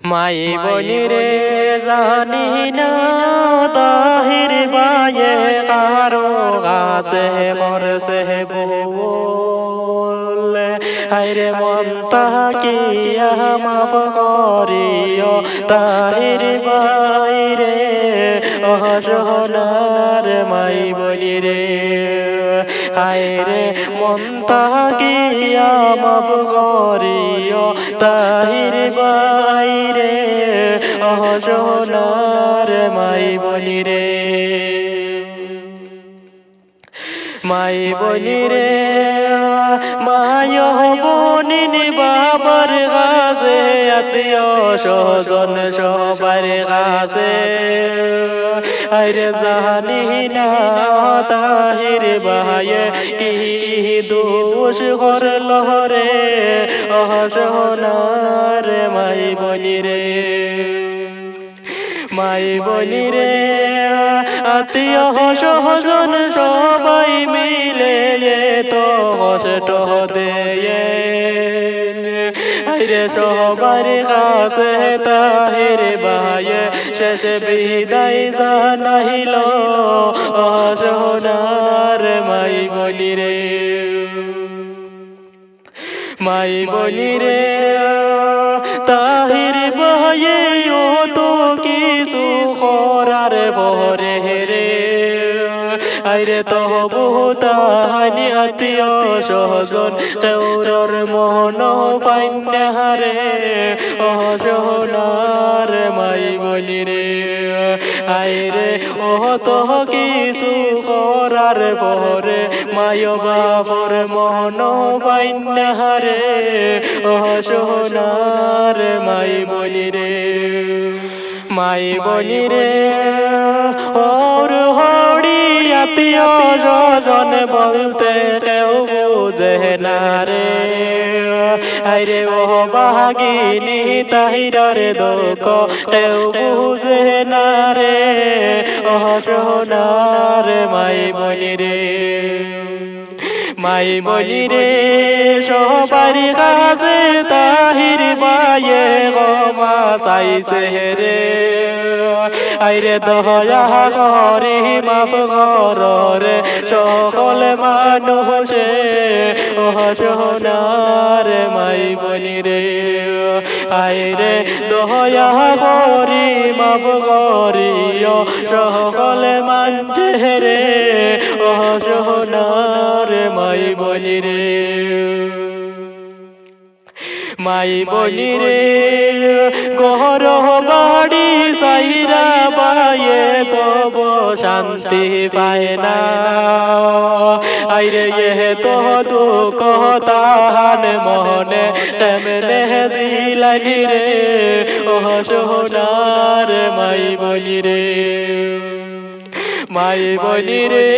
মাই বলি রে জানি না তাহির বায়ে কারো গাছে করছে বল হায়রে মন তাকিয়া মাফ করিও তাহির বাইরে অসহনার মাই বলি রে হায়রে মন তাকিয়া মাফ করিও তাহির বাইরে অসহনার মাই বলি রে মাই বলি রে মায় বনিন বাবার কাছে আত্মীয় স্বজন সবার কাছে আরে জানি না তাহির ভাইয়ে কি দোষ করল রে অসহনার মাই বলি রে মাই বলি রে আত্মীয় স্বজন সবাই মিলে তো কষ্ট দেয়ে আরে সবার কাছে তাহির ভাইয়ে শেষে বিদায় জানাইল অসহনার মাই বলি রে মাই বলি রে তাহির ভাইয়ে ও তো কিছু করার পরে রে আইরে তবু তাহানি আত্মীয় স্বজন চৌরর মন পাইনারে অসহনার মাই বলি রে আইরে ও তো কিছু করার পরে মায় বাবর মন পাইনারে অসহনার মাই বলি রে মাই বলি রে ওর হরি আত্মীয় স্বজন বলতে কেউ বুঝে না রে আরে ও বাগিনী তাহিরের দুঃখ কেউ বুঝে না রে অসহনার মাই বলি রে মাই বলি রে সবার কাছে তাহির বায়ে ক্ষমা চাইছে রে আইরে দয়া করে মাফ কর রে সকল মানুষে অসহনার মাই বলি রে আইরে দয়া করি মাফ করিও সকল মানছে রে অসহনার মাই বলি রে মাই বলি রে গহর বাড়ি সাইরা পায়ে তব শান্তি পায় না আইরে এ তো দুঃখ তাহান মনে তেমনে দিলালি রে অসহনার মাই বলি রে মাই বলি রে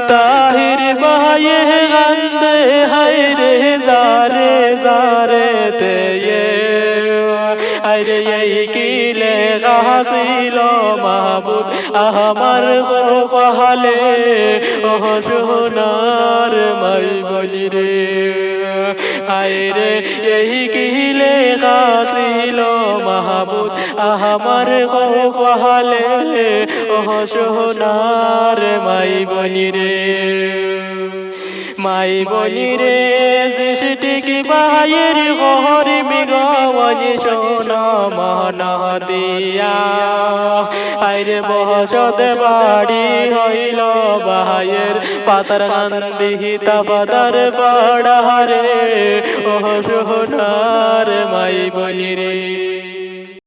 তাহির ভাইয়ে গান্দে হাইরে যারে যারে তে আইরে এই কিলে গাছিল মাহবুব আমার গোপালে অসহনার মাই বলি রে আইরে এই কিলে গাছিল মাহবুব আমার গোপালে অসহনার মাই বলি রে মাই বলি রে যেটিকি বায়ের ঘর মিগজ সোনা মহনা দিয়া আইরে বসত বাড়ি হইল বায়ের পাতার কান্দি তাপাতার পাড়ারে ও সোনার মাই বলি রে